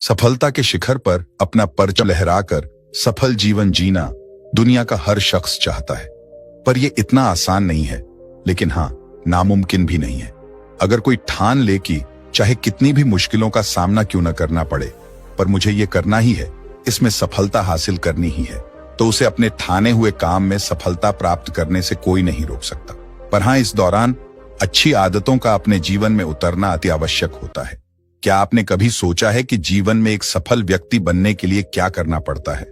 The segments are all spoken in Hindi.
सफलता के शिखर पर अपना परचम लहराकर सफल जीवन जीना दुनिया का हर शख्स चाहता है, पर यह इतना आसान नहीं है, लेकिन हाँ, नामुमकिन भी नहीं है। अगर कोई ठान ले कि चाहे कितनी भी मुश्किलों का सामना क्यों न करना पड़े, पर मुझे ये करना ही है, इसमें सफलता हासिल करनी ही है, तो उसे अपने ठाने हुए काम में सफलता प्राप्त करने से कोई नहीं रोक सकता। पर हाँ, इस दौरान अच्छी आदतों का अपने जीवन में उतरना अति आवश्यक होता है। क्या आपने कभी सोचा है कि जीवन में एक सफल व्यक्ति बनने के लिए क्या करना पड़ता है?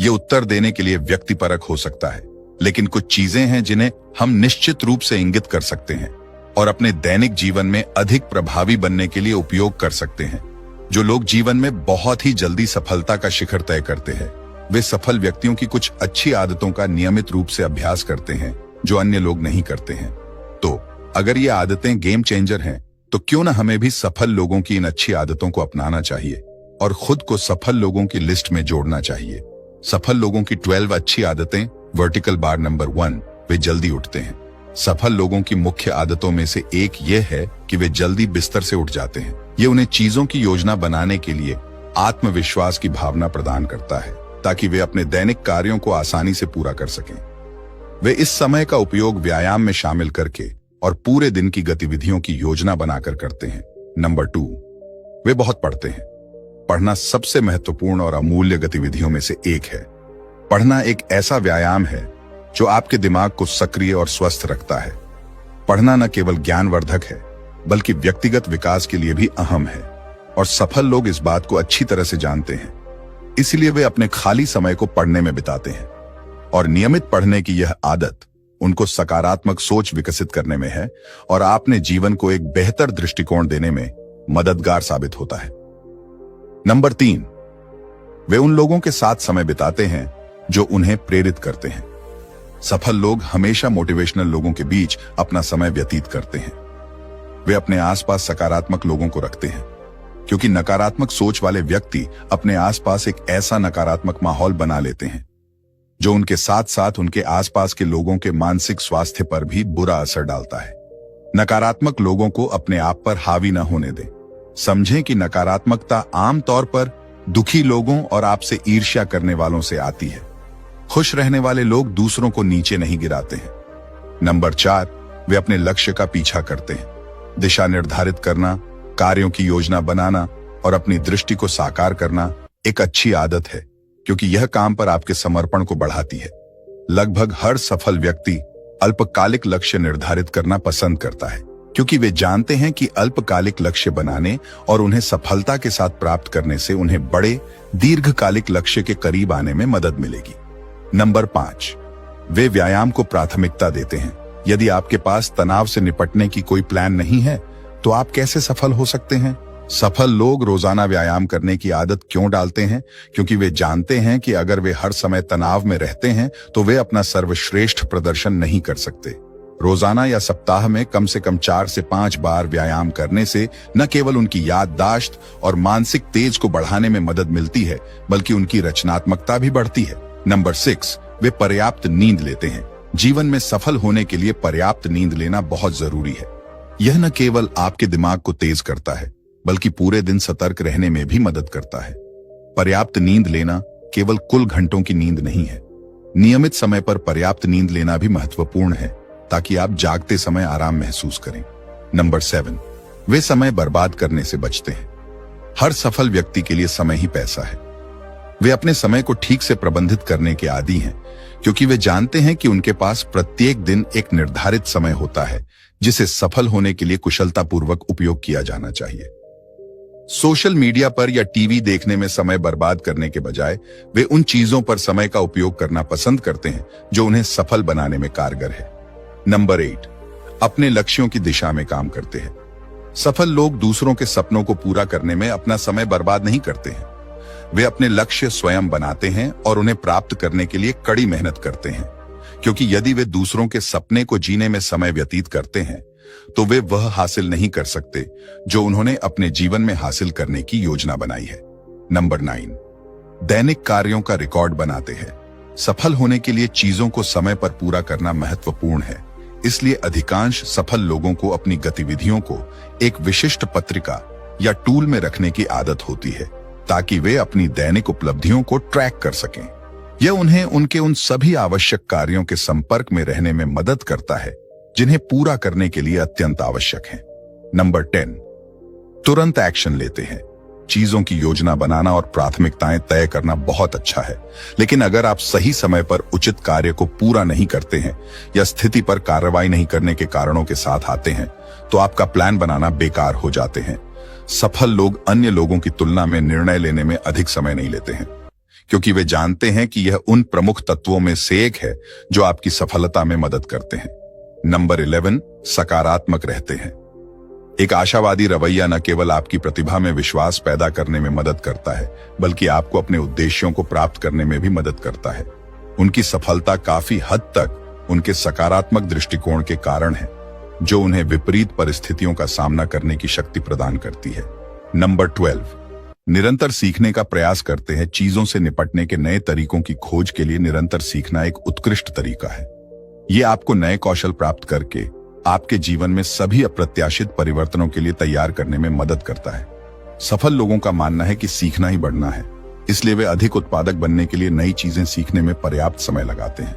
ये उत्तर देने के लिए व्यक्तिपरक हो सकता है, लेकिन कुछ चीजें हैं जिन्हें हम निश्चित रूप से इंगित कर सकते हैं और अपने दैनिक जीवन में अधिक प्रभावी बनने के लिए उपयोग कर सकते हैं। जो लोग जीवन में बहुत ही जल्दी सफलता का शिखर तय करते हैं, वे सफल व्यक्तियों की कुछ अच्छी आदतों का नियमित रूप से अभ्यास करते हैं, जो अन्य लोग नहीं करते हैं। तो अगर ये आदतें गेम चेंजर हैं, तो क्यों न हमें भी सफल लोगों की इन अच्छी आदतों को अपनाना चाहिए और खुद को सफल लोगों की लिस्ट में जोड़ना चाहिए। सफल लोगों की 12 अच्छी आदतें। वर्टिकल बार नंबर 1, वे जल्दी उठते हैं। सफल लोगों की मुख्य आदतों में से एक यह है कि वे जल्दी बिस्तर से उठ जाते हैं। ये उन्हें चीजों की योजना बनाने के लिए आत्मविश्वास की भावना प्रदान करता है, ताकि वे अपने दैनिक कार्यों को आसानी से पूरा कर सकें। वे इस समय का उपयोग व्यायाम में शामिल करके और पूरे दिन की गतिविधियों की योजना बनाकर करते हैं। नंबर 2, वे बहुत पढ़ते हैं। पढ़ना सबसे महत्वपूर्ण और अमूल्य गतिविधियों में से एक है। पढ़ना एक ऐसा व्यायाम है जो आपके दिमाग को सक्रिय और स्वस्थ रखता है। पढ़ना न केवल ज्ञानवर्धक है, बल्कि व्यक्तिगत विकास के लिए भी अहम है, और सफल लोग इस बात को अच्छी तरह से जानते हैं। इसलिए वे अपने खाली समय को पढ़ने में बिताते हैं, और नियमित पढ़ने की यह आदत उनको सकारात्मक सोच विकसित करने में है और आपने जीवन को एक बेहतर दृष्टिकोण देने में मददगार साबित होता है। नंबर 3, वे उन लोगों के साथ समय बिताते हैं जो उन्हें प्रेरित करते हैं। सफल लोग हमेशा मोटिवेशनल लोगों के बीच अपना समय व्यतीत करते हैं। वे अपने आसपास सकारात्मक लोगों को रखते हैं, क्योंकि नकारात्मक सोच वाले व्यक्ति अपने आसपास एक ऐसा नकारात्मक माहौल बना लेते हैं जो उनके साथ साथ उनके आसपास के लोगों के मानसिक स्वास्थ्य पर भी बुरा असर डालता है। नकारात्मक लोगों को अपने आप पर हावी न होने दें। समझें कि नकारात्मकता आमतौर पर दुखी लोगों और आपसे ईर्ष्या करने वालों से आती है। खुश रहने वाले लोग दूसरों को नीचे नहीं गिराते हैं। नंबर 4, वे अपने लक्ष्य का पीछा करते हैं। दिशा निर्धारित करना, कार्यों की योजना बनाना और अपनी दृष्टि को साकार करना एक अच्छी आदत है, क्योंकि यह काम पर आपके समर्पण को बढ़ाती है। लगभग हर सफल व्यक्ति अल्पकालिक लक्ष्य निर्धारित करना पसंद करता है, क्योंकि वे जानते हैं कि अल्पकालिक लक्ष्य बनाने और उन्हें सफलता के साथ प्राप्त करने से उन्हें बड़े दीर्घकालिक लक्ष्य के करीब आने में मदद मिलेगी। नंबर 5, वे व्यायाम को प्राथमिकता देते हैं। यदि आपके पास तनाव से निपटने की कोई प्लान नहीं है, तो आप कैसे सफल हो सकते हैं? सफल लोग रोजाना व्यायाम करने की आदत क्यों डालते हैं? क्योंकि वे जानते हैं कि अगर वे हर समय तनाव में रहते हैं, तो वे अपना सर्वश्रेष्ठ प्रदर्शन नहीं कर सकते। रोजाना या सप्ताह में कम से कम 4 से 5 बार व्यायाम करने से न केवल उनकी याददाश्त और मानसिक तेज को बढ़ाने में मदद मिलती है, बल्कि उनकी रचनात्मकता भी बढ़ती है। नंबर 6, वे पर्याप्त नींद लेते हैं। जीवन में सफल होने के लिए पर्याप्त नींद लेना बहुत जरूरी है। यह न केवल आपके दिमाग को तेज करता है, बल्कि पूरे दिन सतर्क रहने में भी मदद करता है। पर्याप्त नींद लेना केवल कुल घंटों की नींद नहीं है। नियमित समय पर पर्याप्त नींद लेना भी महत्वपूर्ण है, ताकि आप जागते समय आराम महसूस करें। नंबर 7, वे समय बर्बाद करने से बचते हैं। हर सफल व्यक्ति के लिए समय ही पैसा है। वे अपने समय को ठीक से प्रबंधित करने के आदी हैं, क्योंकि वे जानते हैं कि उनके पास प्रत्येक दिन एक निर्धारित समय होता है, जिसे सफल होने के लिए कुशलतापूर्वक उपयोग किया जाना चाहिए। सोशल मीडिया पर या टीवी देखने में समय बर्बाद करने के बजाय वे उन चीजों पर समय का उपयोग करना पसंद करते हैं जो उन्हें सफल बनाने में कारगर है। नंबर 8, अपने लक्ष्यों की दिशा में काम करते हैं। सफल लोग दूसरों के सपनों को पूरा करने में अपना समय बर्बाद नहीं करते हैं। वे अपने लक्ष्य स्वयं बनाते हैं और उन्हें प्राप्त करने के लिए कड़ी मेहनत करते हैं, क्योंकि यदि वे दूसरों के सपने को जीने में समय व्यतीत करते हैं, तो वे वह हासिल नहीं कर सकते जो उन्होंने अपने जीवन में हासिल करने की योजना बनाई है। नंबर 9, दैनिक कार्यों का रिकॉर्ड बनाते हैं। सफल होने के लिए चीजों को समय पर पूरा करना महत्वपूर्ण है, इसलिए अधिकांश सफल लोगों को अपनी गतिविधियों को एक विशिष्ट पत्रिका या टूल में रखने की आदत होती है, ताकि वे अपनी दैनिक उपलब्धियों को ट्रैक कर सकें। यह उन्हें उनके उन सभी आवश्यक कार्यों के संपर्क में रहने में मदद करता है जिन्हें पूरा करने के लिए अत्यंत आवश्यक है। नंबर 10, तुरंत एक्शन लेते हैं। चीजों की योजना बनाना और प्राथमिकताएं तय करना बहुत अच्छा है, लेकिन अगर आप सही समय पर उचित कार्य को पूरा नहीं करते हैं या स्थिति पर कार्रवाई नहीं करने के कारणों के साथ आते हैं, तो आपका प्लान बनाना बेकार हो जाते हैं। सफल लोग अन्य लोगों की तुलना में निर्णय लेने में अधिक समय नहीं लेते हैं, क्योंकि वे जानते हैं कि यह उन प्रमुख तत्वों में से एक है जो आपकी सफलता में मदद करते हैं। नंबर 11, सकारात्मक रहते हैं। एक आशावादी रवैया न केवल आपकी प्रतिभा में विश्वास पैदा करने में मदद करता है, बल्कि आपको अपने उद्देश्यों को प्राप्त करने में भी मदद करता है। उनकी सफलता काफी हद तक उनके सकारात्मक दृष्टिकोण के कारण है, जो उन्हें विपरीत परिस्थितियों का सामना करने की शक्ति प्रदान करती है। नंबर 12, निरंतर सीखने का प्रयास करते हैं। चीजों से निपटने के नए तरीकों की खोज के लिए निरंतर सीखना एक उत्कृष्ट तरीका है। ये आपको नए कौशल प्राप्त करके आपके जीवन में सभी अप्रत्याशित परिवर्तनों के लिए तैयार करने में मदद करता है। सफल लोगों का मानना है कि सीखना ही बढ़ना है, इसलिए वे अधिक उत्पादक बनने के लिए नई चीजें सीखने में पर्याप्त समय लगाते हैं।